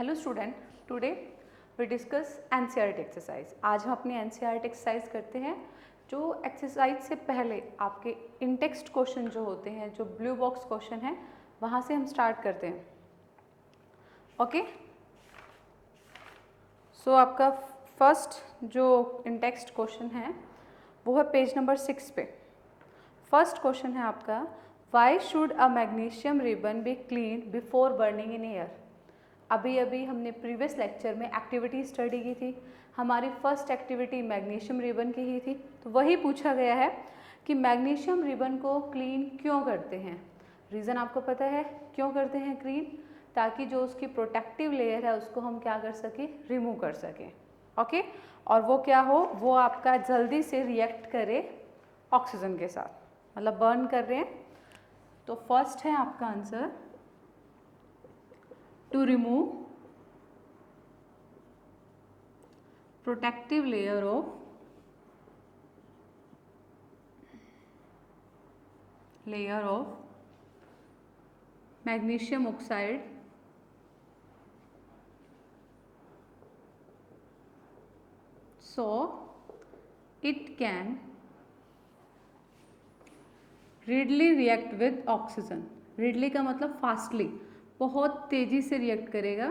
Hello student, today we discuss NCERT exercise. आज हम अपनी एनसीईआरटी एक्सरसाइज करते हैं। जो एक्सरसाइज से पहले आपके इन टेक्स्ट क्वेश्चन जो होते हैं, जो ब्लू बॉक्स क्वेश्चन है, वहाँ से हम स्टार्ट करते हैं। ओके, सो आपका फर्स्ट जो इन टेक्स्ट क्वेश्चन है वो है पेज नंबर 6 पे। फर्स्ट क्वेश्चन है आपका, why should a magnesium ribbon be clean before burning in air. अभी हमने प्रीवियस लेक्चर में एक्टिविटी स्टडी की थी। हमारी फर्स्ट एक्टिविटी मैग्नीशियम रिबन की ही थी। तो वही पूछा गया है कि मैग्नीशियम रिबन को क्लीन क्यों करते हैं। रीज़न आपको पता है क्यों करते हैं क्लीन, ताकि जो उसकी प्रोटेक्टिव लेयर है उसको हम क्या कर सकें, रिमूव कर सकें। ओके, और वो क्या हो, वो आपका जल्दी से रिएक्ट करे ऑक्सीजन के साथ, मतलब बर्न कर रहे हैं। तो फर्स्ट है आपका answer, to remove protective layer of magnesium oxide so it can readily react with oxygen। readily का मतलब फास्टली, बहुत तेजी से रिएक्ट करेगा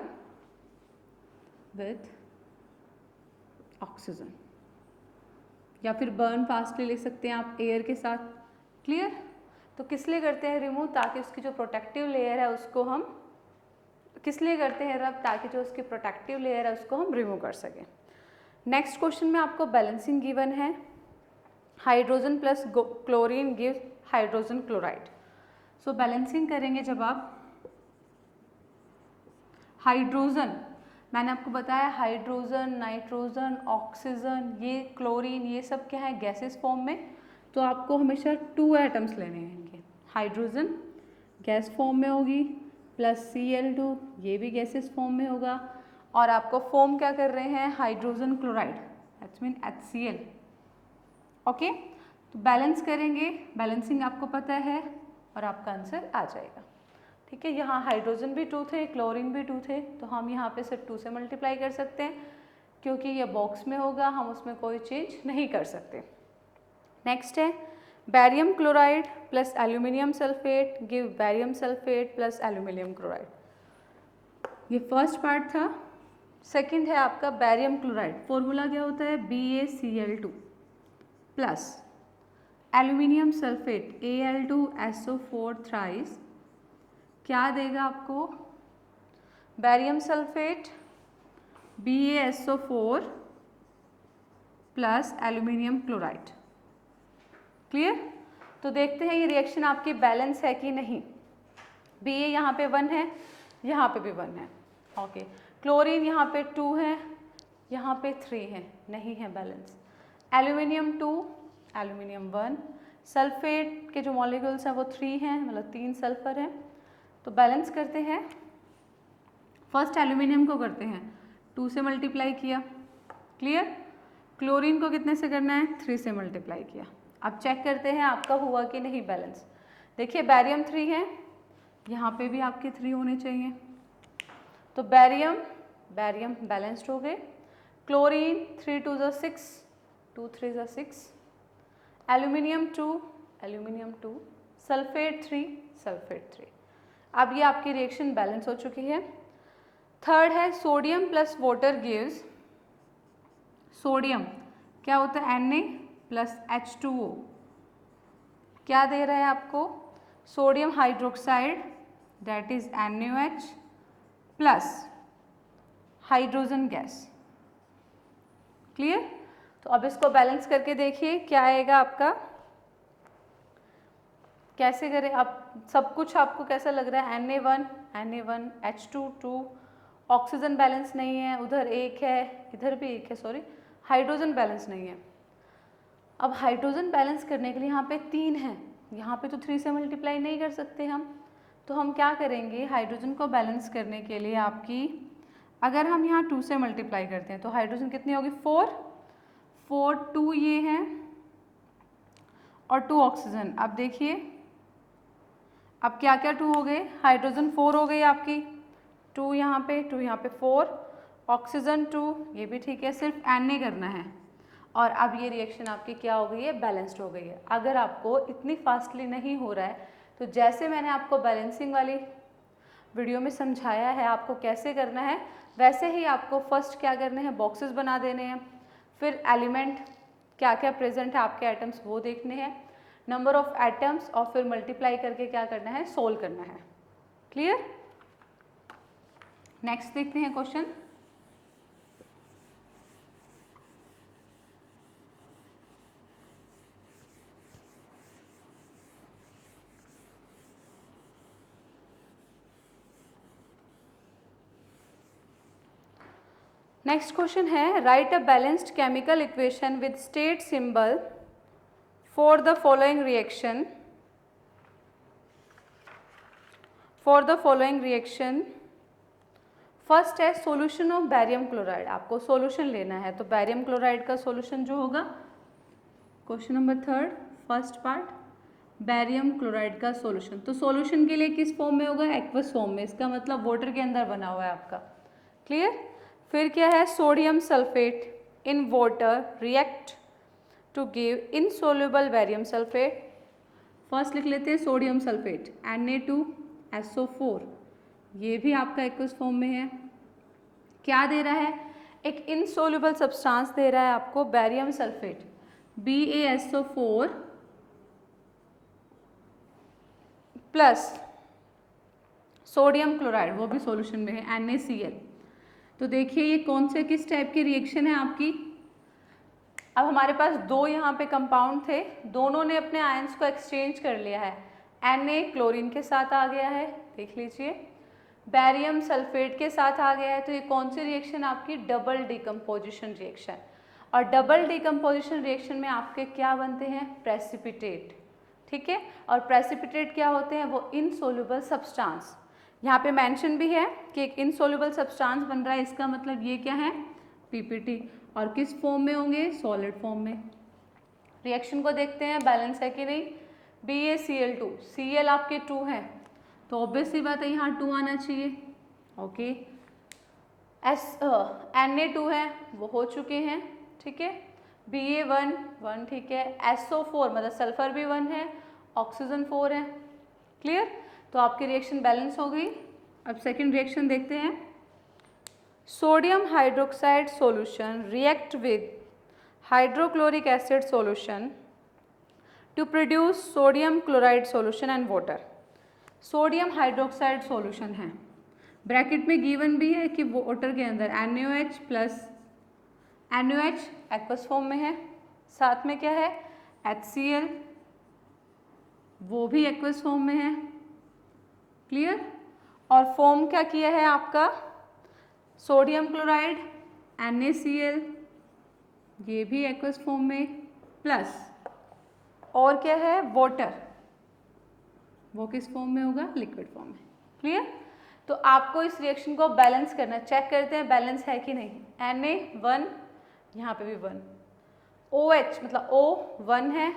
विथ ऑक्सीजन, या फिर बर्न फास्टली ले सकते हैं आप एयर के साथ। क्लियर? तो किस लिए करते हैं रिमूव, ताकि उसकी जो प्रोटेक्टिव लेयर है उसको हम किस लिए करते हैं रब, ताकि जो उसकी प्रोटेक्टिव लेयर है उसको हम रिमूव कर सकें। नेक्स्ट क्वेश्चन में आपको बैलेंसिंग गिवन है, hydrogen plus chlorine give hydrogen chloride. So balancing करेंगे जब आप हाइड्रोजन, मैंने आपको बताया हाइड्रोजन, नाइट्रोजन, ऑक्सीजन, ये क्लोरीन, ये सब क्या है, गैसेस फॉर्म में। तो आपको हमेशा 2 एटम्स लेने हैं इनके। हाइड्रोजन गैस फॉर्म में होगी प्लस Cl2, ये भी गैसेस फॉर्म में होगा, और आपको फॉर्म क्या कर रहे हैं, hydrogen chloride, that's mean HCl। Okay, तो बैलेंस करेंगे, बैलेंसिंग आपको पता है और आपका आंसर आ जाएगा। ठीक है, यहाँ हाइड्रोजन भी 2 थे, क्लोरीन भी 2 थे, तो हम यहाँ पे सिर्फ 2 से मल्टीप्लाई कर सकते हैं, क्योंकि ये बॉक्स में होगा, हम उसमें कोई चेंज नहीं कर सकते। नेक्स्ट है barium chloride plus aluminium sulphate give barium sulphate plus aluminium chloride. ये फर्स्ट पार्ट था। सेकंड है आपका बैरियम क्लोराइड, फॉर्मूला क्या होता है, BaCl2 plus aluminium sulphate Al2SO4 thrice, क्या देगा आपको, barium sulphate BaSO4 plus aluminium chloride. Clear? तो देखते हैं ये रिएक्शन आपकी बैलेंस है कि नहीं। Ba यहाँ पे 1 है, यहाँ पे भी 1 है। ओके, क्लोरीन यहाँ पे 2 है, यहाँ पे 3 है, नहीं है बैलेंस। एल्यूमिनियम 2, एल्यूमिनियम 1, सल्फेट के जो मॉलिक्यूल्स हैं वो 3 हैं, मतलब 3 सल्फर हैं। तो बैलेंस करते हैं, फर्स्ट एल्यूमिनियम को करते हैं, 2 से मल्टीप्लाई किया। क्लियर? क्लोरीन को कितने से करना है, 3 से मल्टीप्लाई किया। अब चेक करते हैं आपका हुआ कि नहीं बैलेंस। देखिए बैरियम 3 है, यहाँ पे भी आपके 3 होने चाहिए, तो बैरियम बैलेंस्ड हो गए। क्लोरीन 3 2 ज़ा 6, 2 3 ज़ा 6, एल्यूमिनियम 2, सल्फेट 3। अब ये आपकी रिएक्शन बैलेंस हो चुकी है। थर्ड है sodium plus water gives, sodium क्या होता है, Na प्लस H2O, क्या दे रहा है आपको, sodium hydroxide that is NaOH plus hydrogen gas. Clear? तो अब इसको बैलेंस करके देखिए क्या आएगा आपका, कैसे करें आप, सब कुछ आपको कैसा लग रहा है, Na1 H2 2, ऑक्सीजन बैलेंस नहीं है, उधर 1 है, इधर भी 1 है, सॉरी, हाइड्रोजन बैलेंस नहीं है। अब हाइड्रोजन बैलेंस करने के लिए यहाँ पे 3 है, यहाँ पे तो 3 से मल्टीप्लाई नहीं कर सकते हम, तो हम क्या करेंगे, हाइड्रोजन को बैलेंस करने के लिए आपकी, अगर हम यहाँ 2 से मल्टीप्लाई करते हैं तो हाइड्रोजन कितनी होगी, 4 2 ये है और 2 ऑक्सीजन। अब देखिए अब क्या क्या 2 हो गए, हाइड्रोजन 4 हो गई आपकी, 2 यहाँ पे, 2 यहाँ पे, 4, ऑक्सीजन 2, ये भी ठीक है, सिर्फ Na करना है। और अब ये रिएक्शन आपकी क्या हो गई है, बैलेंस्ड हो गई है। अगर आपको इतनी फास्टली नहीं हो रहा है तो जैसे मैंने आपको बैलेंसिंग वाली वीडियो में समझाया है आपको कैसे करना है, वैसे ही आपको फर्स्ट क्या करने हैं, बॉक्सेस बना देने हैं, फिर एलिमेंट क्या क्या प्रेजेंट है आपके एटम्स वो देखने हैं, नंबर ऑफ एटम्स, और फिर मल्टीप्लाई करके क्या करना है, सोल्व करना है। क्लियर? नेक्स्ट देखते हैं क्वेश्चन। नेक्स्ट क्वेश्चन है, right a balanced chemical equation with state symbol for the following reaction, first है सॉल्यूशन ऑफ बैरियम क्लोराइड। आपको सॉल्यूशन लेना है, तो बैरियम क्लोराइड का सॉल्यूशन जो होगा, question number 3 first part, barium chloride का सॉल्यूशन। तो सॉल्यूशन के लिए किस फॉर्म में होगा, एक्वस फॉर्म में, इसका मतलब वाटर के अंदर बना हुआ है आपका। क्लियर? फिर क्या है, sodium sulphate in water react to give insoluble barium sulphate. First लिख लेते हैं सोडियम सल्फेट, Na2SO4, ये भी आपका एक्वस फॉर्म में है। क्या दे रहा है, एक इनसोल्यूबल सब्सटेंस दे रहा है आपको, barium sulphate BaSO4 plus sodium chloride, वो भी सॉल्यूशन में है, NaCl। तो देखिए ये कौन से किस टाइप की रिएक्शन है आपकी। अब हमारे पास दो यहाँ पे कंपाउंड थे, दोनों ने अपने आयंस को एक्सचेंज कर लिया है, Na क्लोरीन के साथ आ गया है, देख लीजिए, बैरियम सल्फेट के साथ आ गया है। तो ये कौन सी रिएक्शन आपकी, डबल डिकम्पोजिशन रिएक्शन। और डबल डिकम्पोजिशन रिएक्शन में आपके क्या बनते हैं, प्रेसिपिटेट। ठीक है, और प्रेसिपिटेट क्या होते हैं, वो इनसोल्यूबल सब्सटेंस। यहाँ पे मेंशन भी है कि एक इनसोल्यूबल सब्सटेंस बन रहा है, इसका मतलब ये क्या है, PPT। और किस फॉर्म में होंगे, सॉलिड फॉर्म में। रिएक्शन को देखते हैं बैलेंस है कि नहीं। BaCl2, Cl आपके 2 हैं, तो ऑब्वियसली बात है यहाँ 2 आना चाहिए। ओके, Na2 है, वो हो चुके हैं, ठीक है। Ba1 1, ठीक है। SO4 मतलब सल्फर भी 1 है, ऑक्सीजन 4 है। क्लियर? तो आपकी रिएक्शन बैलेंस हो गई। अब सेकंड रिएक्शन देखते हैं। Sodium hydroxide solution react with hydrochloric acid solution to produce sodium chloride solution and water. Sodium hydroxide solution है, ब्रैकेट में गिवन भी है कि वाटर के अंदर NaOH plus NaOH aqueous form में है, साथ में क्या है HCl, वो भी एक्वस फॉर्म में है। क्लियर? और फॉर्म क्या किया है आपका, सोडियम क्लोराइड NaCl, ये भी एक्वस फॉर्म में, प्लस और क्या है वाटर, वो किस फॉर्म में होगा, लिक्विड फॉर्म में। क्लियर? तो आपको इस रिएक्शन को बैलेंस करना, चेक करते हैं बैलेंस है कि नहीं। Na1, यहाँ पे भी 1, OH मतलब O 1 है,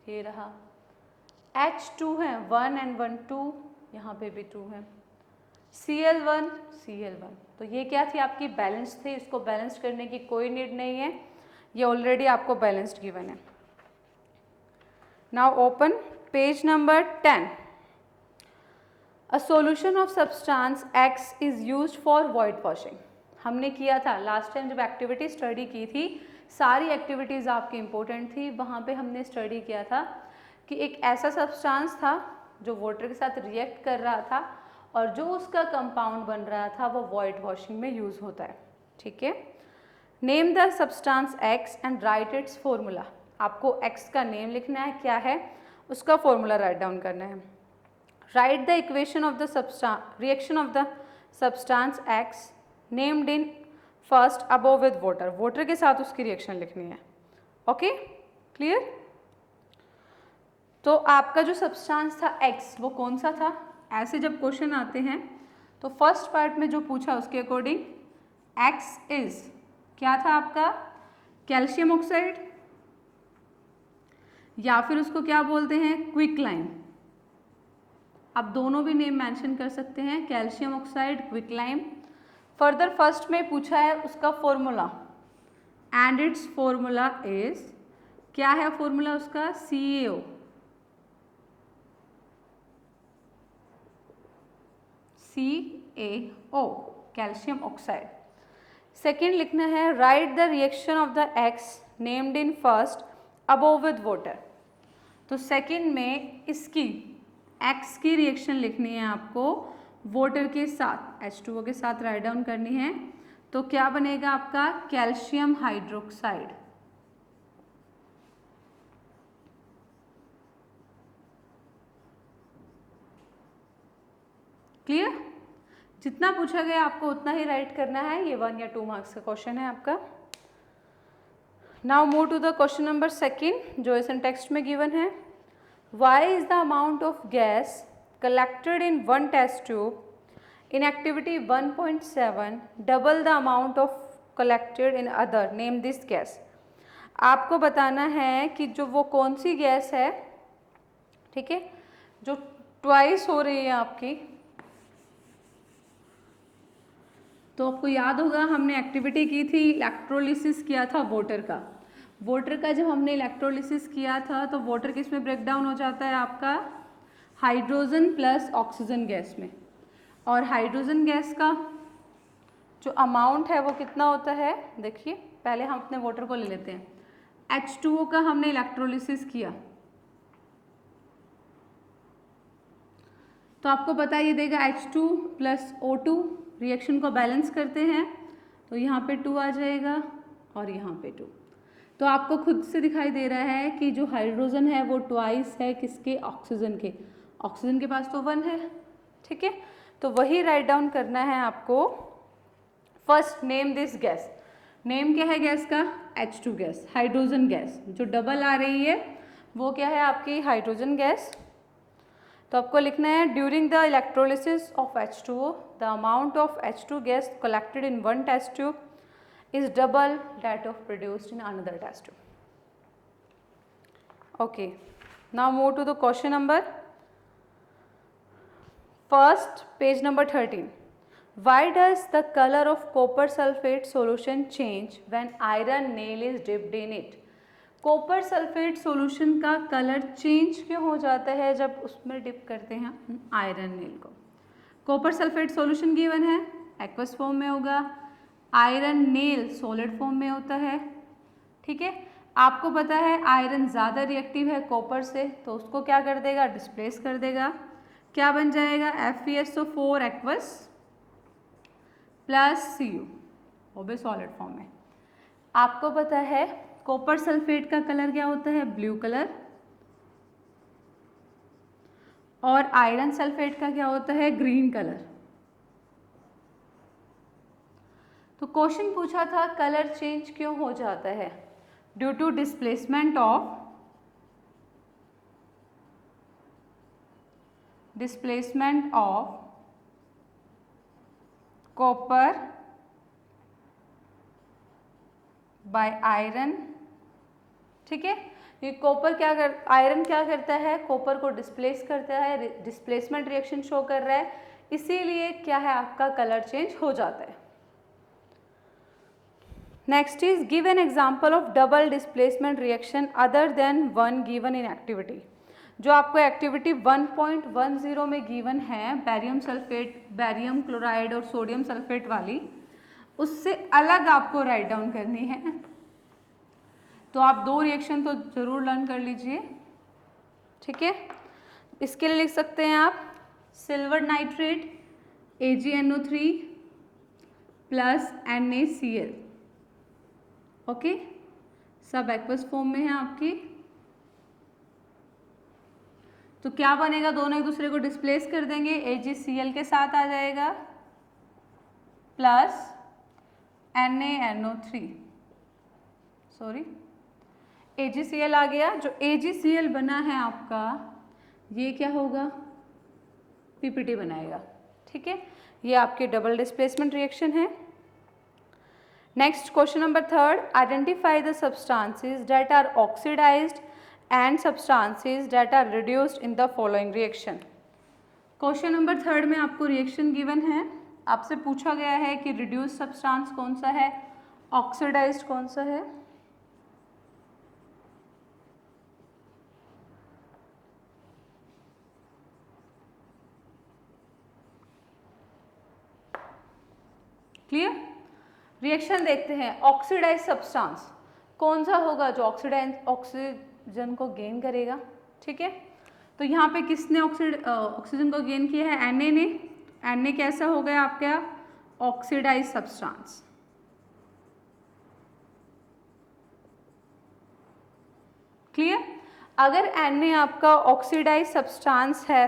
ये रहा, H2 है 1 and 1 2, यहाँ पे भी 2 है, Cl1 Cl1। तो ये क्या थी आपकी, बैलेंस थी, इसको बैलेंस करने की कोई नीड नहीं है, ये ऑलरेडी आपको बैलेंस्ड गिवन है। Now open page number 10। A solution of substance X is used for white washing. हमने किया था लास्ट टाइम जब एक्टिविटी स्टडी की थी, सारी एक्टिविटीज़ आपकी इंपॉर्टेंट थी, वहाँ पे हमने स्टडी किया था कि एक ऐसा सब्सटेंस था जो वाटर के साथ रिएक्ट कर रहा था और जो उसका कंपाउंड बन रहा था वो वाइट वॉशिंग में यूज़ होता है। ठीक है, name the substance X and right it's formula. आपको X का नेम लिखना है, क्या है उसका फॉर्मूला राइट डाउन करना है। Right the equation of the reaction of the substance X named in first above with water. Water के साथ उसकी रिएक्शन लिखनी है। Okay, clear? तो आपका जो सब्सटेंस था X वो कौन सा था, ऐसे जब क्वेश्चन आते हैं तो फर्स्ट पार्ट में जो पूछा उसके अकॉर्डिंग X इज क्या था आपका, कैल्शियम ऑक्साइड, या फिर उसको क्या बोलते हैं, क्विक लाइम। आप दोनों भी नेम मेंशन कर सकते हैं, calcium oxide, quicklime. Further first में पूछा है उसका formula, and it's formula is, क्या है फॉर्मूला उसका, CaO। CaO, calcium oxide. Second लिखना है, right the reaction of the X named in first above with water. तो सेकेंड में इसकी X की रिएक्शन लिखनी है आपको वाटर के साथ, H2O के साथ राइट डाउन करनी है। तो क्या बनेगा आपका, कैल्शियम हाइड्रोक्साइड। क्लियर? जितना पूछा गया आपको उतना ही राइट करना है, ये 1 या 2 मार्क्स का क्वेश्चन है आपका। Now move to the question number second, जो इस टेक्स्ट में गिवन है। Why is the amount of gas collected in one test tube in activity 1.7 double the amount of collected in other, name this gas. आपको बताना है कि जो वो कौन सी गैस है, ठीक है, जो ट्वाइस हो रही है आपकी। तो आपको याद होगा हमने एक्टिविटी की थी, इलेक्ट्रोलिसिस किया था वाटर का। वाटर का जब हमने इलेक्ट्रोलिसिस किया था तो वाटर किस में ब्रेक डाउन हो जाता है आपका, हाइड्रोजन प्लस ऑक्सीजन गैस में। और हाइड्रोजन गैस का जो अमाउंट है वो कितना होता है, देखिए पहले हम अपने वाटर को ले लेते हैं। H2O का हमने इलेक्ट्रोलिसिस किया तो आपको पता है ये देगा H2 प्लस O2, रिएक्शन को बैलेंस करते हैं तो यहाँ पे 2 आ जाएगा और यहाँ पे 2। तो आपको खुद से दिखाई दे रहा है कि जो हाइड्रोजन है वो ट्वाइस है किसके, ऑक्सीजन के। ऑक्सीजन के पास तो 1 है, ठीक है, तो वही राइट डाउन करना है आपको। First name this gas, name क्या है गैस का, H2 गैस, हाइड्रोजन गैस। जो डबल आ रही है वो क्या है आपकी, हाइड्रोजन गैस। तो आपको लिखना है, during the electrolysis of H2O the amount of H2 gas collected in one test tube is double that of produced in another test tube. Okay, now move to the question number first, page number 13. Why does the color of copper sulfate solution change when iron nail is dipped in it? Copper sulphate solution का colour change क्यों हो जाता है जब उसमें dip करते हैं iron nail को। कॉपर सल्फेट सॉल्यूशन गिवन है, एक्वस फॉर्म में होगा, आयरन नेल सॉलिड फॉर्म में होता है, ठीक है। आपको पता है आयरन ज़्यादा रिएक्टिव है कॉपर से, तो उसको क्या कर देगा, डिस्प्लेस कर देगा। क्या बन जाएगा, FeSO4 एक्वस प्लस Cu, वो भी सॉलिड फॉर्म में। आपको पता है कॉपर सल्फेट का कलर क्या होता है, ब्लू कलर, और आयरन सल्फेट का क्या होता है, ग्रीन कलर। तो क्वेश्चन पूछा था कलर चेंज क्यों हो जाता है, due to displacement of copper by iron, ठीक है। ये कॉपर आयरन क्या करता है, कॉपर को डिस्प्लेस करता है, डिस्प्लेसमेंट रिएक्शन शो कर रहा है, इसीलिए क्या है आपका कलर चेंज हो जाता है। Next is give an example of double displacement reaction other than one given in activity. जो आपको एक्टिविटी 1.10 में गिवन है, बैरियम सल्फेट, बैरियम क्लोराइड और सोडियम सल्फेट वाली, उससे अलग आपको राइट डाउन करनी है। तो आप 2 रिएक्शन तो जरूर लर्न कर लीजिए, ठीक है। इसके लिए लिख सकते हैं आप silver nitrate AgNO3 plus NaCl, okay, सब एक्वस फॉर्म में है आपकी। तो क्या बनेगा, दोनों एक दूसरे को डिस्प्लेस कर देंगे, AgCl के साथ आ जाएगा प्लस NaNO3, सॉरी AgCl आ गया। जो AgCl बना है आपका ये क्या होगा, PPT बनाएगा, ठीक है। ये आपके डबल डिस्प्लेसमेंट रिएक्शन है। Next question number 3, identify the substances that are oxidised and substances that are reduced in the following reaction. Question number 3 में आपको रिएक्शन गिवन है, आपसे पूछा गया है कि रिड्यूस सब्सटेंस कौन सा है, ऑक्सीडाइज्ड कौन सा है। क्लियर? रिएक्शन देखते हैं। ऑक्सीडाइज सब्सटेंस कौन सा होगा जो ऑक्सीजन को गेन करेगा। ठीक है, तो यहाँ पे किसने ऑक्सीजन को गेन किया है? Na ने। Na कैसा हो गया आपका? Oxidise substance. क्लियर? अगर Na आपका ऑक्सीडाइज सब्सटेंस है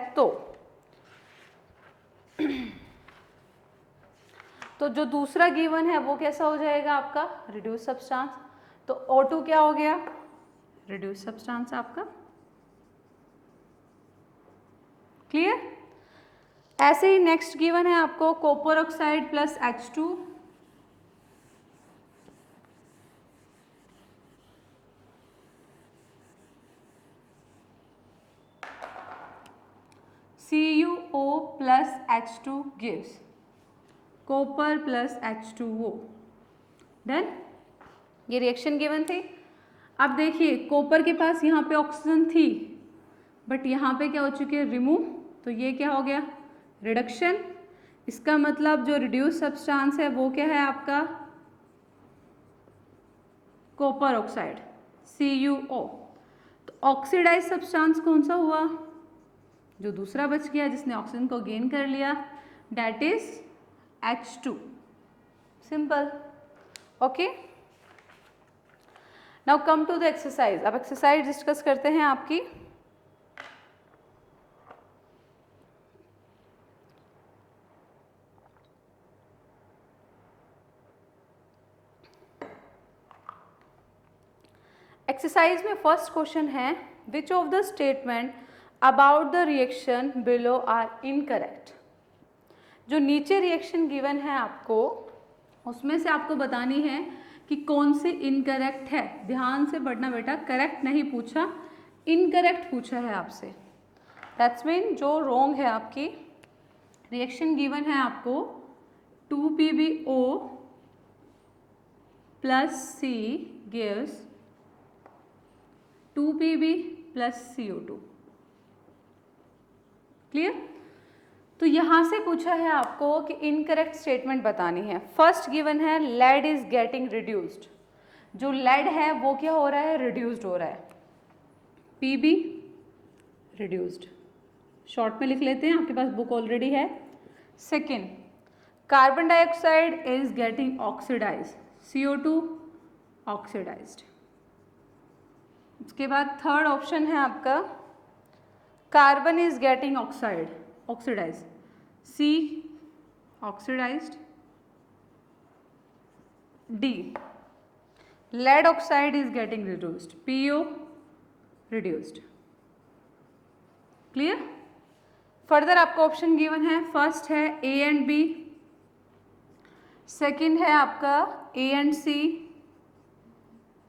तो जो दूसरा गिवन है वो कैसा हो जाएगा आपका? Reduce substance. तो O2 क्या हो गया? रिड्यूस सब्सटेंस आपका। क्लियर? ऐसे ही नेक्स्ट गिवन है आपको copper oxide plus H2, CuO plus H2 gives copper plus H2O। Done? ये रिएक्शन गिवन थी। अब देखिए कॉपर के पास यहाँ पे ऑक्सीजन थी बट यहाँ पे क्या हो चुकी है? रिमूव। तो ये क्या हो गया? रिडक्शन। इसका मतलब जो रिड्यूस सब्सटेंस है वो क्या है आपका? Copper oxide CuO। तो ऑक्सीडाइज सब्सटेंस कौन सा हुआ? जो दूसरा बच गया जिसने ऑक्सीजन को गेन कर लिया, that is H2। Simple. Okay, now come to the exercise. अब एक्सरसाइज डिस्कस करते हैं आपकी। एक्सरसाइज में फर्स्ट क्वेश्चन है which of the statement about the reaction below are incorrect. जो नीचे रिएक्शन गिवन है आपको उसमें से आपको बतानी है कि कौन सी इनकरेक्ट है। ध्यान से पढ़ना बेटा, करेक्ट नहीं पूछा, इनकरेक्ट पूछा है आपसे। दैट्स मीन जो रॉन्ग है आपकी। रिएक्शन गिवन है आपको 2PbO plus C gives 2Pb plus CO2। Clear? तो यहाँ से पूछा है आपको कि इनकरेक्ट स्टेटमेंट बतानी है। फर्स्ट गिवन है लेड इज गेटिंग रिड्यूस्ड। जो लेड है वो क्या हो रहा है? रिड्यूस्ड हो रहा है। Pb रिड्यूस्ड, शॉर्ट में लिख लेते हैं, आपके पास बुक ऑलरेडी है। Second, carbon dioxide is getting oxidise, CO2 oxidised. उसके बाद थर्ड ऑप्शन है आपका carbon is getting oxidise, C oxidised. D, lead oxide is getting reduced, PO reduced। Clear? Further आपको ऑप्शन गिवन है, फर्स्ट है A and B, second है आपका A and C,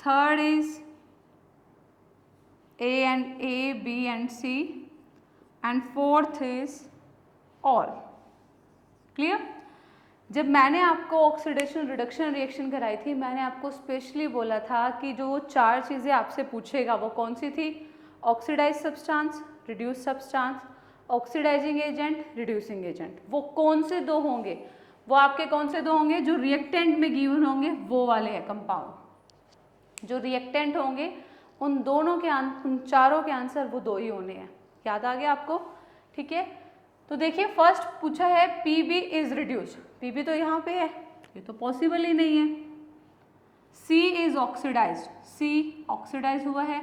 third is A and A, B and C, and fourth is all। Clear? जब मैंने आपको oxidation reduction reaction कराई थी, मैंने आपको स्पेशली बोला था कि जो चार चीज़ें आपसे पूछेगा वो कौन सी थी? Oxidise substance, reduce substance, oxidising agent, reducing agent. वो कौन से दो होंगे? वो आपके कौन से दो होंगे? जो रिएक्टेंट में गिवन होंगे वो वाले हैं कंपाउंड। जो रिएक्टेंट होंगे उन उन चारों के आंसर वो दो ही होने हैं। याद आ गया आपको? ठीक है, तो देखिए फर्स्ट पूछा है Pb इज रिड्यूस्ड। Pb तो यहाँ पे है, ये तो पॉसिबल ही नहीं है। C is oxidised, C oxidise हुआ है,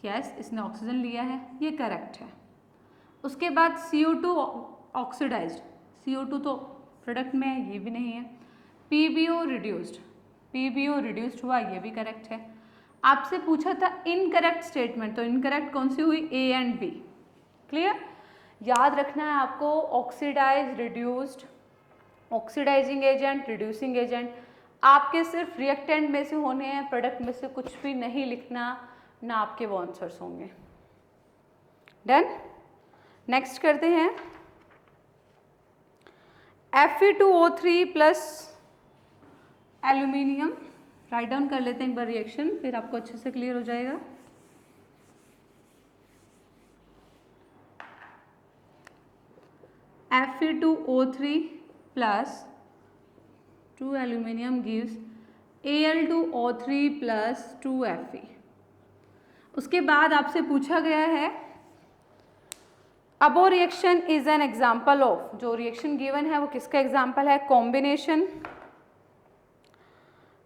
यस इसने ऑक्सीजन लिया है, ये करेक्ट है। उसके बाद CO2 ऑक्सीडाइज्ड, CO2 तो प्रोडक्ट में है, ये भी नहीं है। PbO रिड्यूस्ड, PbO रिड्यूस्ड हुआ, ये भी करेक्ट है। आपसे पूछा था इनकरेक्ट स्टेटमेंट, तो इनकरेक्ट कौन सी हुई? A and B। क्लियर? याद रखना है आपको oxidise, reduced, oxidising agent, reducing agent आपके सिर्फ रिएक्टेंट में से होने हैं, प्रोडक्ट में से कुछ भी नहीं लिखना, ना आपके वो आंसर्स होंगे। डन? नेक्स्ट करते हैं। Fe2O3 plus aluminium, write down कर लेते हैं एक बार रिएक्शन, फिर आपको अच्छे से क्लियर हो जाएगा। Fe2O3 plus 2 aluminium gives Al2O3 plus 2 Fe। उसके बाद आपसे पूछा गया है above reaction is an example of, जो रिएक्शन गिवन है वो किसका एग्जाम्पल है? Combination,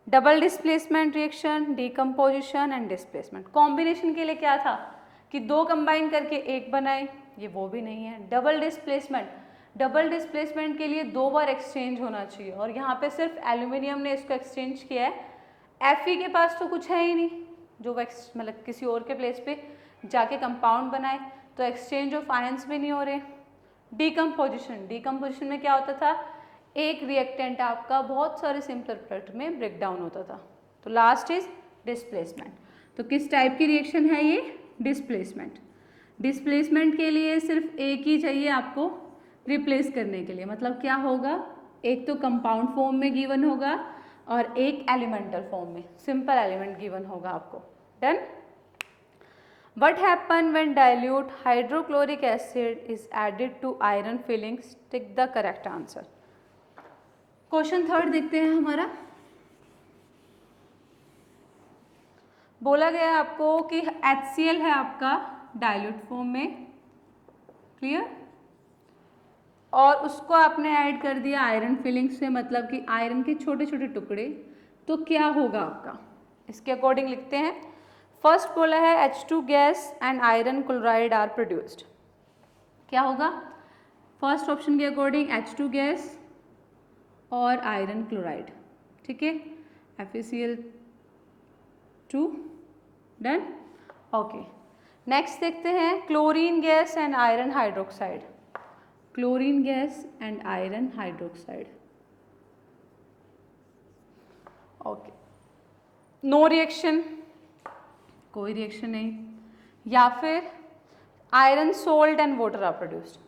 double displacement reaction, decomposition and displacement. Combination के लिए क्या था कि दो कंबाइन करके एक बनाए, ये वो भी नहीं है। डबल डिस्प्लेसमेंट, डबल डिस्प्लेसमेंट के लिए दो बार एक्सचेंज होना चाहिए और यहाँ पे सिर्फ एल्यूमिनियम ने इसको एक्सचेंज किया है। Fe के पास तो कुछ है ही नहीं जो मतलब किसी और के प्लेस पे जाके कंपाउंड बनाए, तो एक्सचेंज ऑफ आयंस भी नहीं हो रहे। डीकम्पोजिशन, डीकम्पोजिशन में क्या होता था, एक रिएक्टेंट आपका बहुत सारे सिंपल प्रोडक्ट में ब्रेक डाउन होता था। तो लास्ट इज डिस्प्लेसमेंट। तो किस टाइप की रिएक्शन है ये? डिस्प्लेसमेंट। डिस्प्लेसमेंट के लिए सिर्फ एक ही चाहिए आपको रिप्लेस करने के लिए, मतलब क्या होगा, एक तो कंपाउंड फॉर्म में गिवन होगा और एक एलिमेंटल फॉर्म में, सिंपल एलिमेंट गिवन होगा आपको। Done. What happen when dilute hydrochloric acid is added to iron fillings? Tick the correct answer. Question third देखते हैं हमारा। बोला गया आपको कि HCl है आपका डाइल्यूट फॉर्म में, क्लियर, और उसको आपने ऐड कर दिया आयरन फिलिंग से, मतलब कि आयरन के छोटे छोटे टुकड़े, तो क्या होगा आपका? इसके अकॉर्डिंग लिखते हैं। फर्स्ट बोला है H2 gas and iron chloride are produced. क्या होगा? फर्स्ट ऑप्शन के अकॉर्डिंग H2 गैस और आयरन क्लोराइड, ठीक है, FeCl2। डन। ओके, नेक्स्ट देखते हैं chlorine gas and iron hydroxide. Chlorine gas and iron hydroxide, okay, no reaction, कोई reaction नहीं। या फिर iron salt and water are produced.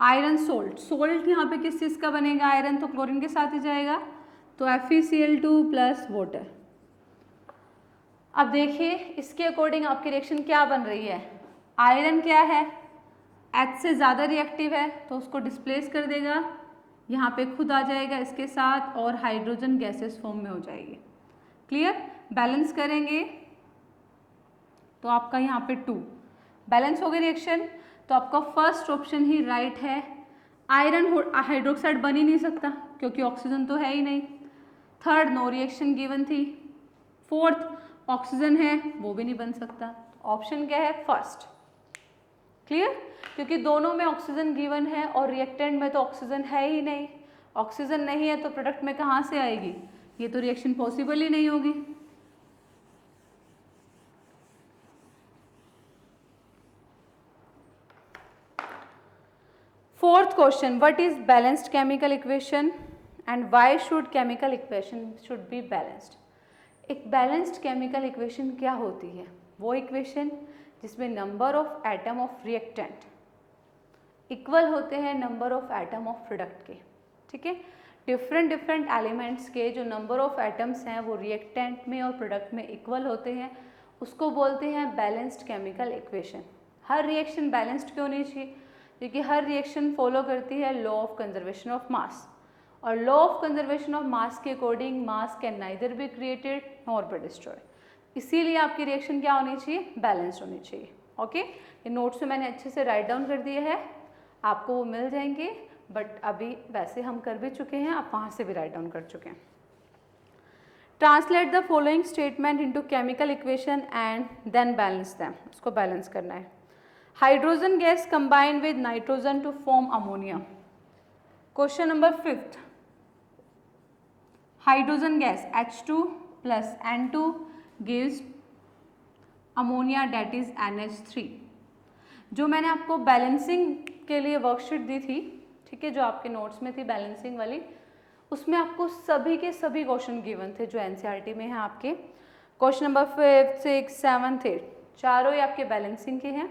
Iron salt, salt यहाँ पे किस चीज़ का बनेगा? आयरन तो क्लोरीन के साथ ही जाएगा, तो FeCl2 प्लस वाटर। अब देखिए इसके अकॉर्डिंग आपकी रिएक्शन क्या बन रही है। आयरन क्या है? H से ज़्यादा रिएक्टिव है तो उसको डिस्प्लेस कर देगा, यहाँ पे खुद आ जाएगा इसके साथ और हाइड्रोजन गैसेस फॉर्म में हो जाएगी। क्लियर। बैलेंस करेंगे तो आपका यहाँ पे 2 बैलेंस हो गई रिएक्शन, तो आपका फर्स्ट ऑप्शन ही राइट है। आयरन हाइड्रोक्साइड बन ही नहीं सकता क्योंकि ऑक्सीजन तो है ही नहीं। थर्ड, नो रिएक्शन गिवन थी। फोर्थ, ऑक्सीजन है वो भी नहीं बन सकता। ऑप्शन क्या है? फर्स्ट। क्लियर, क्योंकि दोनों में ऑक्सीजन गिवन है और रिएक्टेंट में तो ऑक्सीजन है ही नहीं। ऑक्सीजन नहीं है तो प्रोडक्ट में कहाँ से आएगी? ये तो रिएक्शन पॉसिबल ही नहीं होगी। Fourth question, what is balanced chemical equation and why should chemical equation should be balanced? एक बैलेंस्ड केमिकल इक्वेशन क्या होती है? वो इक्वेशन जिसमें number of atom of reactant equal होते हैं number of atom of product के, ठीक है। डिफरेंट एलिमेंट्स के जो नंबर ऑफ एटम्स हैं वो रिएक्टेंट में और प्रोडक्ट में इक्वल होते हैं, उसको बोलते हैं बैलेंस्ड केमिकल इक्वेशन। हर रिएक्शन बैलेंस्ड क्यों नहीं चाहिए? क्योंकि हर रिएक्शन फॉलो करती है law of conservation of mass, और law of conservation of mass के according mass can neither be created nor be destroy. इसीलिए आपकी रिएक्शन क्या होनी चाहिए? बैलेंस्ड होनी चाहिए। ओके, ये नोट्स में मैंने अच्छे से राइट डाउन कर दिया है, आपको वो मिल जाएंगे, बट अभी वैसे हम कर भी चुके हैं, आप वहाँ से भी राइट डाउन कर चुके हैं। Translate the following statement into chemical equation and then balance them. उसको बैलेंस करना है। Hydrogen gas combine with nitrogen to form ammonia. Question number 5th, hydrogen gas H2 plus N2 gives ammonia that is NH3। जो मैंने आपको balancing के लिए worksheet दी थी, ठीक है, जो आपके नोट्स में थी बैलेंसिंग वाली, उसमें आपको सभी के सभी क्वेश्चन गिवन थे जो NCERT में हैं आपके। क्वेश्चन नंबर 5, 6, 7, 8 चारों ही आपके बैलेंसिंग के हैं,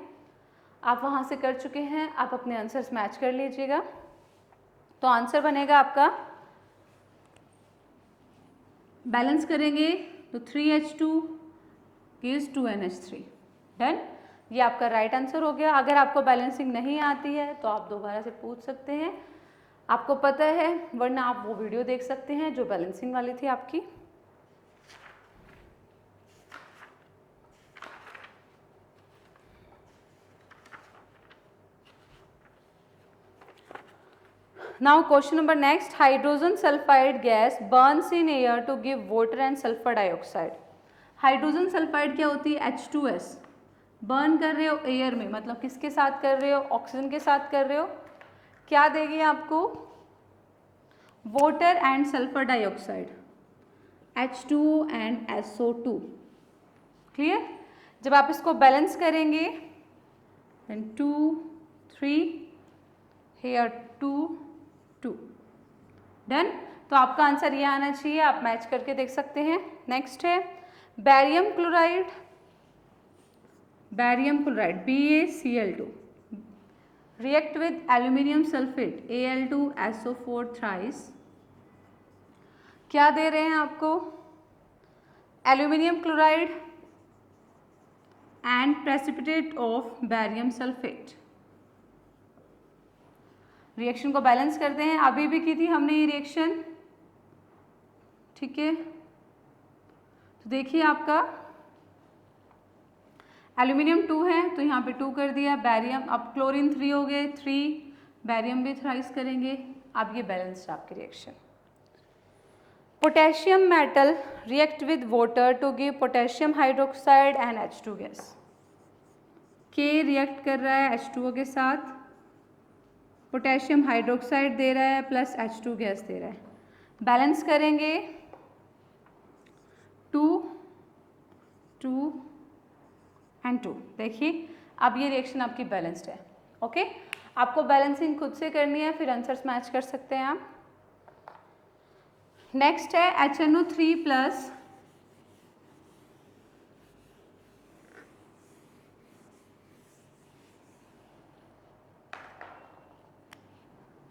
आप वहाँ से कर चुके हैं, आप अपने आंसर्स मैच कर लीजिएगा। तो आंसर बनेगा आपका, बैलेंस करेंगे तो 3H2 gives 2NH3। डन, ये आपका राइट आंसर हो गया। अगर आपको बैलेंसिंग नहीं आती है तो आप दोबारा से पूछ सकते हैं, आपको पता है, वरना आप वो वीडियो देख सकते हैं जो बैलेंसिंग वाली थी आपकी। Now question number next, hydrogen sulfide gas burns in air to give water and sulfur dioxide। Hydrogen sulphide क्या होती है? H2S। बर्न कर रहे हो एयर में, मतलब किसके साथ कर रहे हो? ऑक्सीजन के साथ कर रहे हो। क्या देगी आपको? Water and sulphur dioxide, H2O and SO2। Clear? जब आप इसको बैलेंस करेंगे, then 2 3 here 2 2। डन, तो आपका आंसर ये आना चाहिए, आप मैच करके देख सकते हैं। नेक्स्ट है barium chloride, BaCl2 react with aluminium sulfate Al2SO4 thrice। क्या दे रहे हैं आपको? Aluminium chloride and precipitate of barium sulphate. Reaction को बैलेंस करते हैं, अभी भी की थी हमने ये रिएक्शन, ठीक है। तो देखिए आपका एल्यूमिनियम 2 है तो यहाँ पे 2 कर दिया, बैरियम, अब क्लोरीन 3 हो गए 3, बैरियम भी थ्राइस करेंगे। अब ये बैलेंस्ड आपकी reaction. Potassium metal react with water to give potassium hydroxide and H2 gas. K react कर रहा है H2O के साथ, पोटेशियम हाइड्रोक्साइड दे रहा है प्लस H2 गैस दे रहा है। बैलेंस करेंगे 2 2 एंड 2। देखिए अब ये रिएक्शन आपकी बैलेंस्ड है। ओके, आपको बैलेंसिंग खुद से करनी है, फिर आंसर्स मैच कर सकते हैं आप। नेक्स्ट है HNO3 प्लस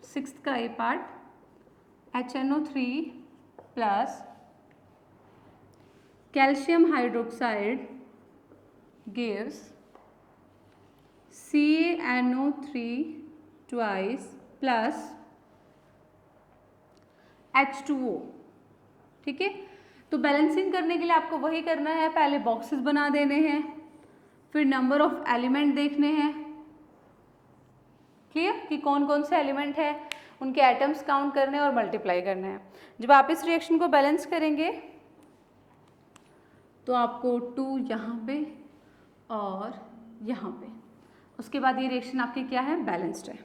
सिक्स्थ का a part, HNO3 plus calcium hydroxide gives CaNO3 twice plus H2O। ठीक है, तो बैलेंसिंग करने के लिए आपको वही करना है, पहले बॉक्सेस बना देने हैं, फिर नंबर ऑफ एलिमेंट देखने हैं। क्लियर कि कौन कौन से एलिमेंट है, उनके एटम्स काउंट करने और मल्टीप्लाई करने हैं। जब आप इस रिएक्शन को बैलेंस करेंगे तो आपको 2 यहाँ पे और यहाँ पे, उसके बाद ये रिएक्शन आपकी क्या है? बैलेंस्ड है।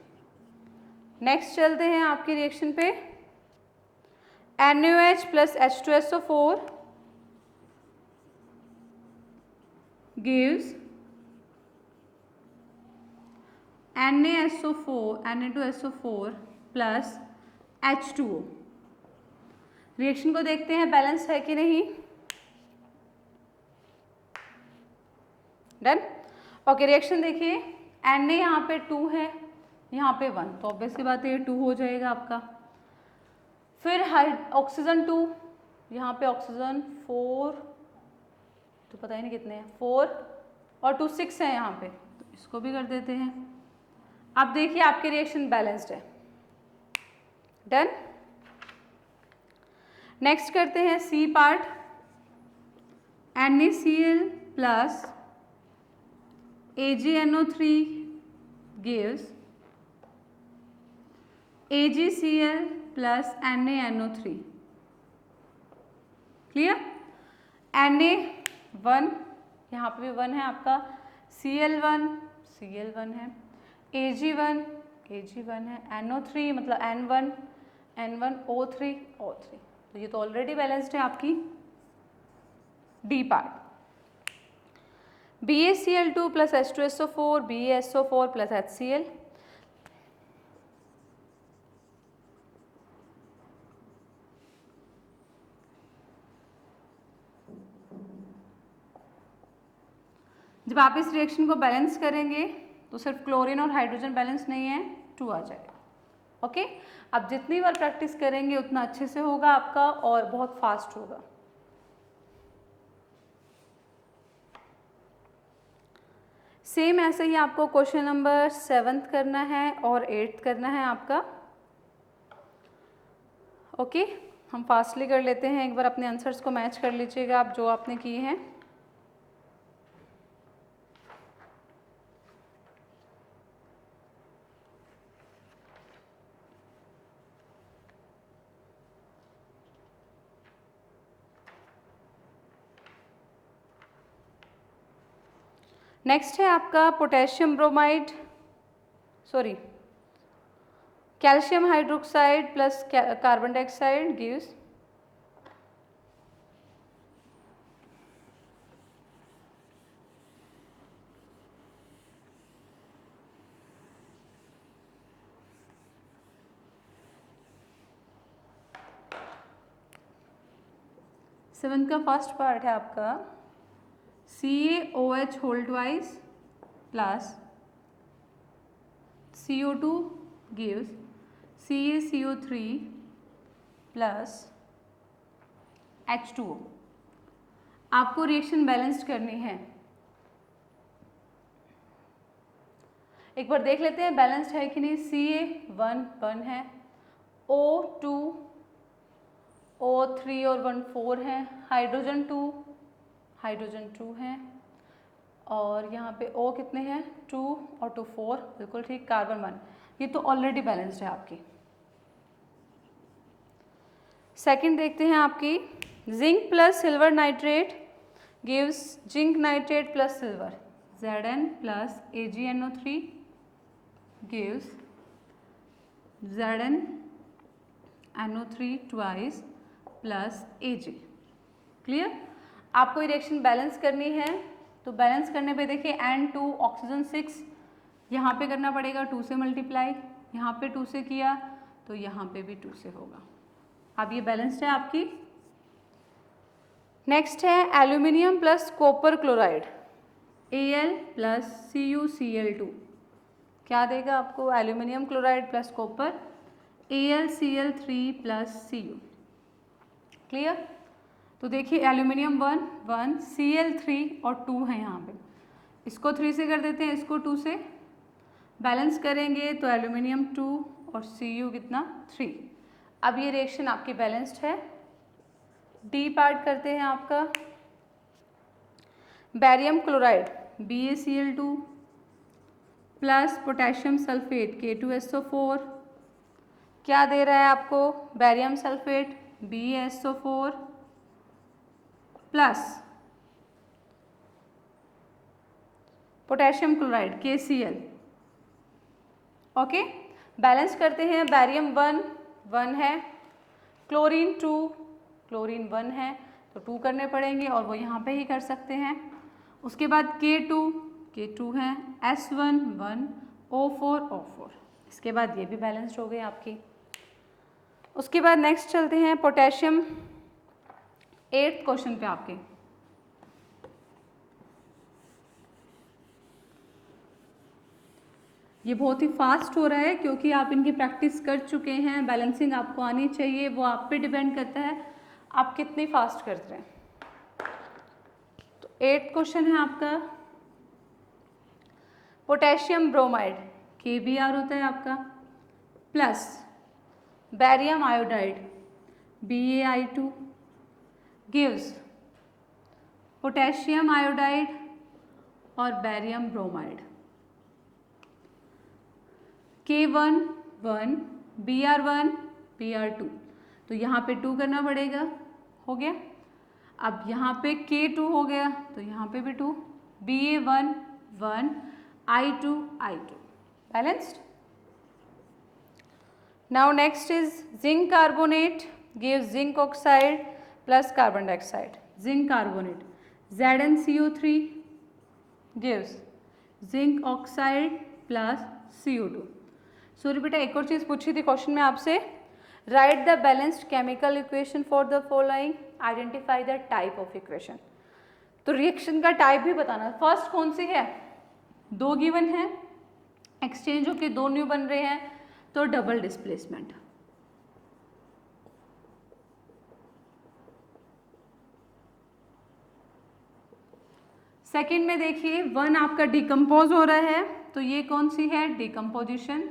नेक्स्ट चलते हैं आपकी रिएक्शन पे। NaOH plus H2SO4 gives Na2SO4 plus H2O। Reaction को देखते हैं बैलेंस है कि नहीं। डन, ओके, रिएक्शन देखिए, Na यहाँ पे 2 है, यहाँ पे 1, तो ऑब्वियस सी बात है ये 2 हो जाएगा आपका। फिर ऑक्सीजन 2, यहाँ पे ऑक्सीजन 4, तो पता ही नहीं कितने हैं, 4 और 2 6 है यहाँ पे, तो इसको भी कर देते हैं। अब देखिए आपके रिएक्शन बैलेंस्ड है। डन, नेक्स्ट करते हैं C part. NaCl plus AgNO3 gives AgCl plus NaNO3। Clear? Na1, यहाँ पे भी 1 है आपका, Cl1 है, Ag1 है, NO3 मतलब N1 O3, तो ये तो ऑलरेडी बैलेंस्ड है आपकी। D part, BaCl2 plus H2SO4 BaSO4 plus HCl। जब आप इस रिएक्शन को बैलेंस करेंगे तो सिर्फ क्लोरीन और हाइड्रोजन बैलेंस नहीं है, 2 आ जाएगा। ओके, आप जितनी बार प्रैक्टिस करेंगे उतना अच्छे से होगा आपका और बहुत फास्ट होगा। सेम ऐसे ही आपको क्वेश्चन नंबर 7 करना है और 8 करना है आपका। ओके, हम फास्टली कर लेते हैं, एक बार अपने आंसर्स को मैच कर लीजिएगा आप जो आपने किए हैं। नेक्स्ट है आपका potassium bromide, sorry calcium hydroxide plus carbon dioxide gives seventh का फर्स्ट पार्ट है आपका CaOH whole twice plus CO2 gives CaCO3 plus H2O। आपको रिएक्शन बैलेंस्ड करनी है। एक बार देख लेते हैं बैलेंस्ड है कि नहीं। Ca 1 है, O2 O3 और 1 4 है, हाइड्रोजन 2 है और यहाँ पे O कितने हैं 2 और 2 4, बिल्कुल ठीक। कार्बन 1, ये तो ऑलरेडी बैलेंस्ड है आपकी। सेकंड देखते हैं आपकी zinc plus silver nitrate gives zinc nitrate plus silver Zn plus AgNO3 gives ZnNO3 twice plus Ag। Clear. आपको रिएक्शन बैलेंस करनी है तो बैलेंस करने पे देखिए N2 ऑक्सीजन 6, यहाँ पे करना पड़ेगा 2 से मल्टीप्लाई, यहाँ पे 2 से किया तो यहाँ पे भी 2 से होगा। अब ये बैलेंस्ड है आपकी। नेक्स्ट है aluminium plus copper chloride Al plus CuCl2, क्या देगा आपको aluminium chloride plus copper AlCl3 plus Cu। Clear. तो देखिए एल्यूमिनियम 1 Cl3 और 2 है यहाँ पे, इसको 3 से कर देते हैं, इसको 2 से बैलेंस करेंगे तो एल्यूमिनियम 2 और Cu कितना 3। अब ये रिएक्शन आपकी बैलेंस्ड है। डी पार्ट करते हैं आपका barium chloride BaCl2 plus potassium sulphate K2SO4, क्या दे रहा है आपको barium sulphate BaSO4 plus potassium chloride KCl। Okay, balance करते हैं। बैरियम 1 है, क्लोरीन 2 1 है तो 2 करने पड़ेंगे और वो यहाँ पे ही कर सकते हैं। उसके बाद K2 है, S1 1 O4 इसके बाद ये भी बैलेंस्ड हो गई आपकी। उसके बाद नेक्स्ट चलते हैं पोटेशियम 8th क्वेश्चन पे आपके। ये बहुत ही फास्ट हो रहा है क्योंकि आप इनकी प्रैक्टिस कर चुके हैं। बैलेंसिंग आपको आनी चाहिए, वो आप पे डिपेंड करता है आप कितनी फास्ट करते हैं। तो 8th क्वेश्चन है आपका पोटेशियम ब्रोमाइड KBr होता है आपका plus barium iodide BaI2 gives potassium iodide और barium bromide K1 Br1 Br2, तो यहाँ पे 2 करना पड़ेगा, हो गया। अब यहाँ पे K2 हो गया तो यहाँ पे भी 2, Ba1 1 I2 balanced. Now next is zinc carbonate gives zinc oxide plus carbon dioxide. Zinc carbonate ZnCO3 gives zinc oxide plus CO2। Sorry बेटा, एक और चीज़ पूछी थी क्वेश्चन में आपसे, right the balanced chemical equation for the following, identify the type of equation. तो reaction का type भी बताना। फर्स्ट कौन सी है, 2 गिवन है, एक्सचेंज होके 2 न्यू बन रहे हैं तो डबल डिस्प्लेसमेंट। सेकेंड में देखिए 1 आपका डिकम्पोज हो रहा है, तो ये कौन सी है, डिकम्पोजिशन।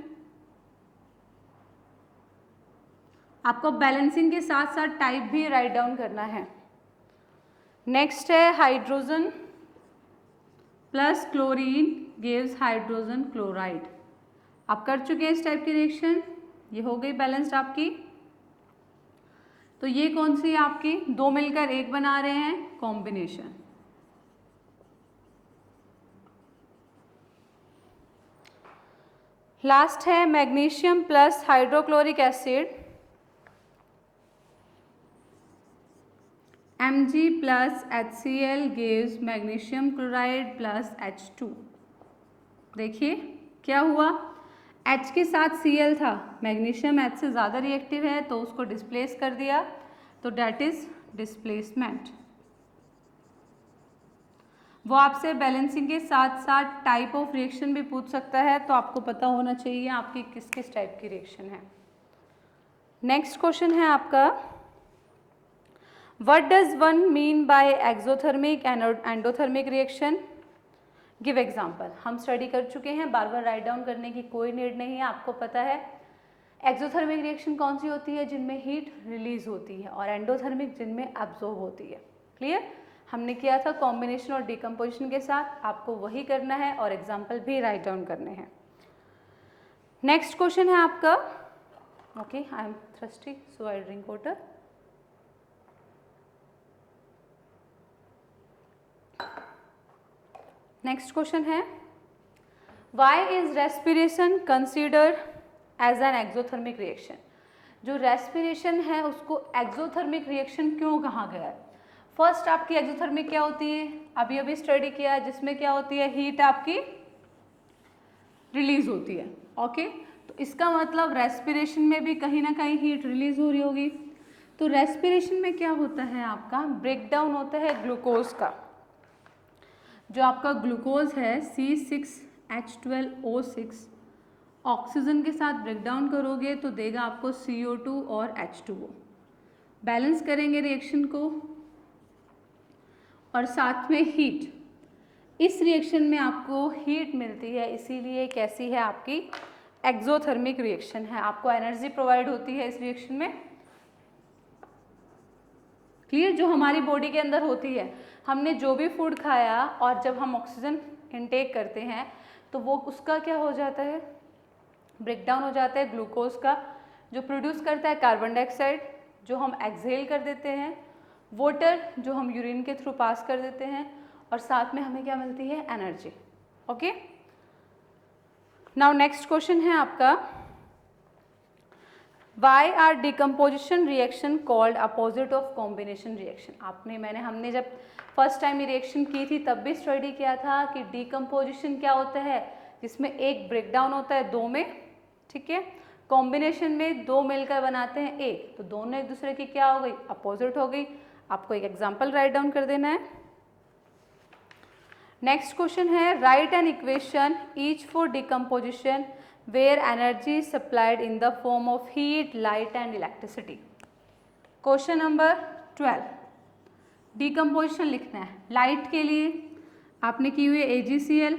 आपको बैलेंसिंग के साथ साथ टाइप भी राइट डाउन करना है। नेक्स्ट है hydrogen plus chlorine gives hydrogen chloride. आप कर चुके हैं इस टाइप की रिएक्शन, ये हो गई बैलेंस्ड आपकी। तो ये कौन सी है आपकी, दो मिलकर एक बना रहे हैं, कॉम्बिनेशन। लास्ट है magnesium plus hydrochloric acid, Mg plus HCl gives magnesium chloride plus H2। देखिए क्या हुआ, H के साथ Cl था, मैग्नीशियम H से ज़्यादा रिएक्टिव है तो उसको डिस्प्लेस कर दिया, तो डेट इज डिस्प्लेसमेंट। वो आपसे बैलेंसिंग के साथ साथ टाइप ऑफ रिएक्शन भी पूछ सकता है, तो आपको पता होना चाहिए आपकी किस किस टाइप की रिएक्शन है। नेक्स्ट क्वेश्चन है आपका, What does one mean by exothermic and endothermic reaction? Give example। हम स्टडी कर चुके हैं, बार बार राइट डाउन करने की कोई नीड नहीं है, आपको पता है। एक्सोथर्मिक रिएक्शन कौन सी होती है, जिनमें हीट रिलीज होती है, और एंडोथर्मिक जिनमें एब्जॉर्ब होती है। क्लियर, हमने किया था कॉम्बिनेशन और डिकम्पोजिशन के साथ, आपको वही करना है और एग्जाम्पल भी राइट डाउन करने हैं। नेक्स्ट क्वेश्चन है आपका, okay I am thirsty so I drink water. Next question है, why is respiration considered as an exothermic reaction. जो रेस्पिरेशन है उसको एक्सोथर्मिक रिएक्शन क्यों कहा गया है। फर्स्ट आपकी एक्सोथर्मिक क्या होती है, अभी अभी स्टडी किया है, जिसमें क्या होती है, हीट आपकी रिलीज होती है। ओके, तो इसका मतलब रेस्पिरेशन में भी कहीं ना कहीं हीट रिलीज हो रही होगी। तो रेस्पिरेशन में क्या होता है, आपका ब्रेकडाउन होता है ग्लूकोज का। जो आपका ग्लूकोज है C6H12O6, ऑक्सीजन के साथ ब्रेकडाउन करोगे तो देगा आपको CO2 और H2O। बैलेंस करेंगे रिएक्शन को, और साथ में हीट, इस रिएक्शन में आपको हीट मिलती है, इसीलिए कैसी है आपकी एक्सोथर्मिक रिएक्शन है। आपको एनर्जी प्रोवाइड होती है इस रिएक्शन में। क्लियर, जो हमारी बॉडी के अंदर होती है, हमने जो भी फूड खाया और जब हम ऑक्सीजन इनटेक करते हैं तो वो उसका क्या हो जाता है, ब्रेकडाउन हो जाता है ग्लूकोज का, जो प्रोड्यूस करता है कार्बन डाइऑक्साइड जो हम एक्सहेल कर देते हैं, वाटर जो हम यूरिन के थ्रू पास कर देते हैं, और साथ में हमें क्या मिलती है, energy. Okay, now next question है आपका, why are decomposition reaction called opposite of combination reaction. हमने जब फर्स्ट टाइम ये रिएक्शन की थी तब भी स्टडी किया था कि डिकम्पोजिशन क्या होता है, जिसमें एक ब्रेकडाउन होता है दो में, ठीक है। कॉम्बिनेशन में दो मिलकर बनाते हैं एक, तो दोनों एक दूसरे की क्या हो गई, अपोजिट हो गई। आपको एक एग्जाम्पल राइट डाउन कर देना है। नेक्स्ट क्वेश्चन है, right an equation each for decomposition where energy is supplied in the form of heat, light and electricity। Question number 12, decomposition लिखना है। लाइट के लिए आपने की हुई AgCl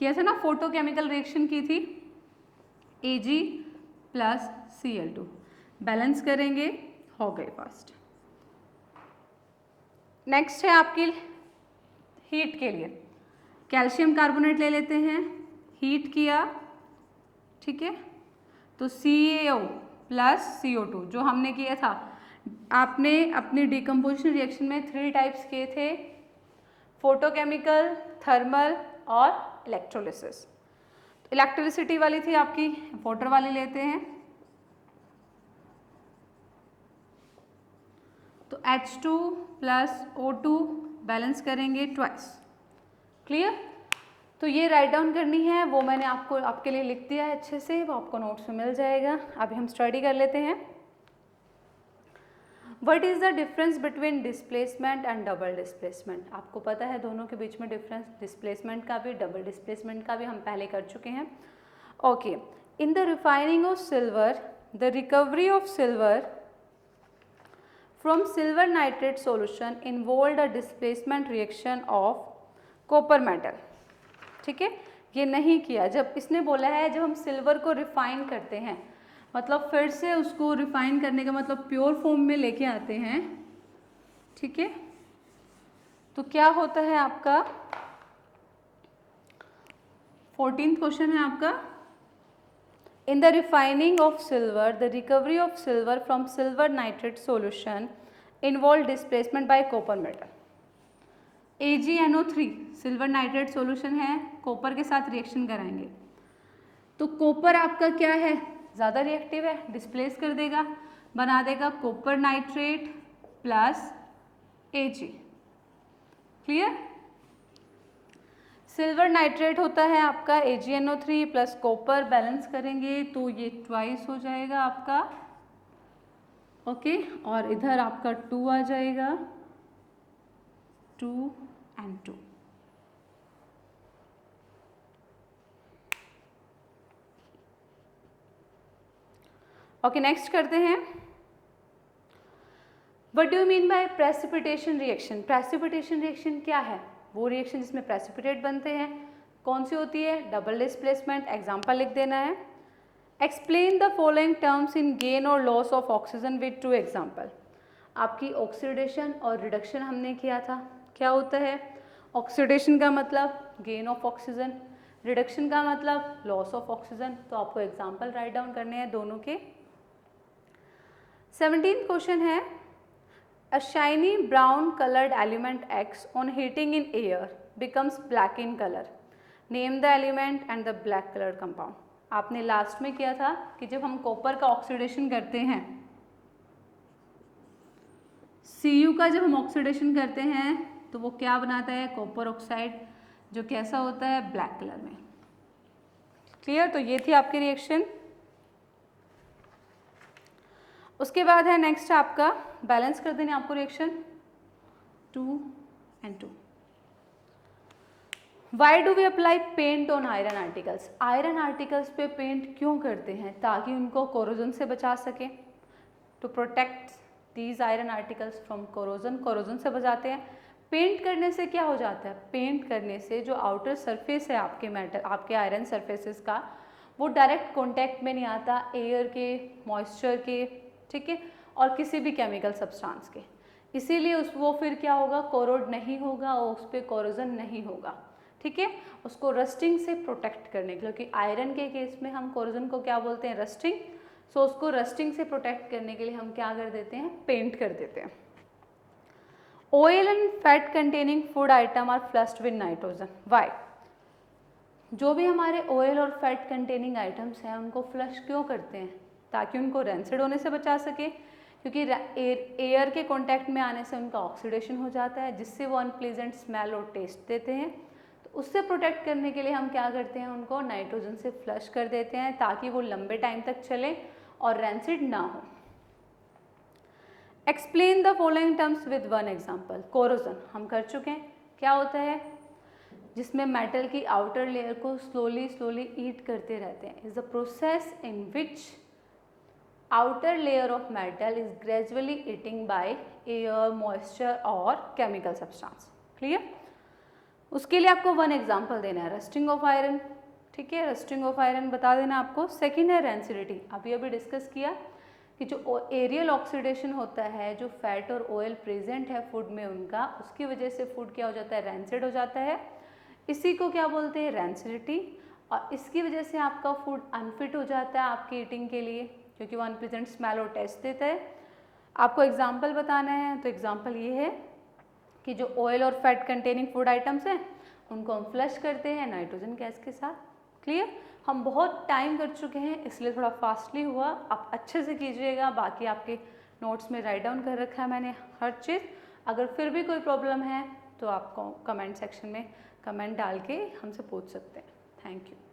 किया था ना, फोटोकेमिकल रिएक्शन की थी, Ag प्लस Cl2, बैलेंस करेंगे, हो गए फास्ट। नेक्स्ट है आपकी हीट के लिए, कैल्शियम कार्बोनेट ले लेते हैं, हीट किया, ठीक है, तो CaO प्लस CO2 जो हमने किया था। आपने अपनी डिकम्पोजिशन रिएक्शन में 3 टाइप्स किए थे, फोटोकेमिकल, थर्मल और इलेक्ट्रोलिसिस। तो इलेक्ट्रिसिटी वाली थी आपकी, वाटर वाली लेते हैं, तो H2 प्लस O2 बैलेंस करेंगे ट्वाइस। क्लियर, तो ये राइट डाउन करनी है, वो मैंने आपके लिए लिख दिया है अच्छे से, वो आपको नोट्स में मिल जाएगा। अभी हम स्टडी कर लेते हैं। What is the difference between displacement and double displacement. आपको पता है दोनों के बीच में डिफरेंस, डिस्प्लेसमेंट का भी डबल डिस्प्लेसमेंट का भी हम पहले कर चुके हैं। Okay, in the refining of silver, the recovery of silver from silver nitrate solution involved a displacement reaction of copper metal. ठीक है, ये नहीं किया. जब इसने बोला है जब हम सिल्वर को रिफाइन करते हैं, मतलब फिर से उसको रिफाइन करने का मतलब प्योर फॉर्म में लेके आते हैं. ठीक है, तो क्या होता है आपका 14th क्वेश्चन है आपका. In the refining of silver, the recovery of silver from silver nitrate solution involved displacement by copper metal. AgNO3 silver nitrate solution है, कॉपर के साथ रिएक्शन कराएंगे तो कॉपर आपका क्या है, ज़्यादा रिएक्टिव है, डिस्प्लेस कर देगा, बना देगा copper nitrate plus Ag. Clear. Silver nitrate होता है आपका AgNO3 प्लस कॉपर, बैलेंस करेंगे तो ये ट्वाइस हो जाएगा आपका. ओके, और इधर आपका 2 आ जाएगा, 2 and 2. ओके, नेक्स्ट करते हैं. What do you mean by precipitation reaction. Precipitation reaction क्या है, वो रिएक्शन जिसमें प्रेसिपिटेट बनते हैं. कौन सी होती है, डबल डिस्प्लेसमेंट. एग्जाम्पल लिख देना है. Explain the following terms in gain और loss of oxygen with 2 example. आपकी ऑक्सीडेशन और रिडक्शन हमने किया था. क्या होता है, ऑक्सीडेशन का मतलब गेन ऑफ ऑक्सीजन, रिडक्शन का मतलब लॉस ऑफ ऑक्सीजन. तो आपको एग्जाम्पल राइट डाउन करने हैं दोनों के. 17th क्वेश्चन है. A shiny brown colored element X on heating in air becomes black in color. Name the element and the black colored compound. आपने लास्ट में किया था कि जब हम कॉपर का ऑक्सीडेशन करते हैं, Cu का जब हम ऑक्सीडेशन करते हैं तो वो क्या बनाता है, कॉपर ऑक्साइड, जो कैसा होता है, ब्लैक कलर में. क्लियर. तो ये थी आपकी रिएक्शन. उसके बाद है नेक्स्ट आपका, बैलेंस कर देने आपको reaction 2 and 2. Why do we apply paint on iron articles. Iron articles पे पेंट क्यों करते हैं, ताकि उनको कोरोजन से बचा सके. To protect these iron articles from corrosion, corrosion से बचाते हैं. पेंट करने से क्या हो जाता है, पेंट करने से जो आउटर सरफेस है आपके मेटल, आपके आयरन सरफेसेस का, वो डायरेक्ट कॉन्टैक्ट में नहीं आता एयर के, मॉइस्चर के, ठीक है, और किसी भी केमिकल सब्सटेंस के. इसीलिए वो फिर क्या होगा, कोरोड नहीं होगा और उस पर कोरोजन नहीं होगा. ठीक है, उसको रस्टिंग से प्रोटेक्ट करने के लिए, क्योंकि आयरन के केस में हम कोरोजन को क्या बोलते हैं, रस्टिंग. सो उसको रस्टिंग से प्रोटेक्ट करने के लिए हम क्या कर देते हैं, पेंट कर देते हैं. Oil and fat containing food item are flushed with nitrogen. Why. जो भी हमारे ऑयल और फैट कंटेनिंग आइटम्स हैं उनको फ्लश क्यों करते हैं, ताकि उनको रैंसिड होने से बचा सके, क्योंकि एयर के कांटेक्ट में आने से उनका ऑक्सीडेशन हो जाता है, जिससे वो अनप्लीजेंट स्मेल और टेस्ट देते हैं. तो उससे प्रोटेक्ट करने के लिए हम क्या करते हैं, उनको नाइट्रोजन से फ्लश कर देते हैं, ताकि वो लंबे टाइम तक चले और रैंसिड ना हो. Explain the following terms with 1 example. Corrosion हम कर चुके हैं. क्या होता है, जिसमें मेटल की आउटर लेयर को स्लोली ईट करते रहते हैं. Is the process in which outer layer of metal is gradually eating by air, moisture और chemical substance. क्लियर. उसके लिए आपको 1 एग्जाम्पल देना है, रस्टिंग ऑफ आयरन. ठीक है, रस्टिंग ऑफ आयरन बता देना आपको. सेकेंड है रैंसिडिटी. अभी डिस्कस किया कि जो एरियल ऑक्सीडेशन होता है, जो फैट और ऑयल प्रेजेंट है फूड में उनका, उसकी वजह से फूड क्या हो जाता है, रैंसिड हो जाता है. इसी को क्या बोलते हैं, रैंसिडिटी. और इसकी वजह से आपका फूड अनफिट हो जाता है आपकी ईटिंग के लिए, क्योंकि वो अनप्लीजेंट स्मेल और टेस्ट देता है. आपको एग्जाम्पल बताना है, तो एग्जाम्पल ये है कि जो ऑयल और फैट कंटेनिंग फूड आइटम्स हैं उनको हम फ्लश करते हैं नाइट्रोजन गैस के साथ. क्लियर. हम बहुत टाइम कर चुके हैं इसलिए थोड़ा फास्टली हुआ, आप अच्छे से कीजिएगा. बाकी आपके नोट्स में राइट डाउन कर रखा है मैंने हर चीज़. अगर फिर भी कोई प्रॉब्लम है तो आपको कमेंट सेक्शन में कमेंट डाल के हमसे पूछ सकते हैं. Thank you.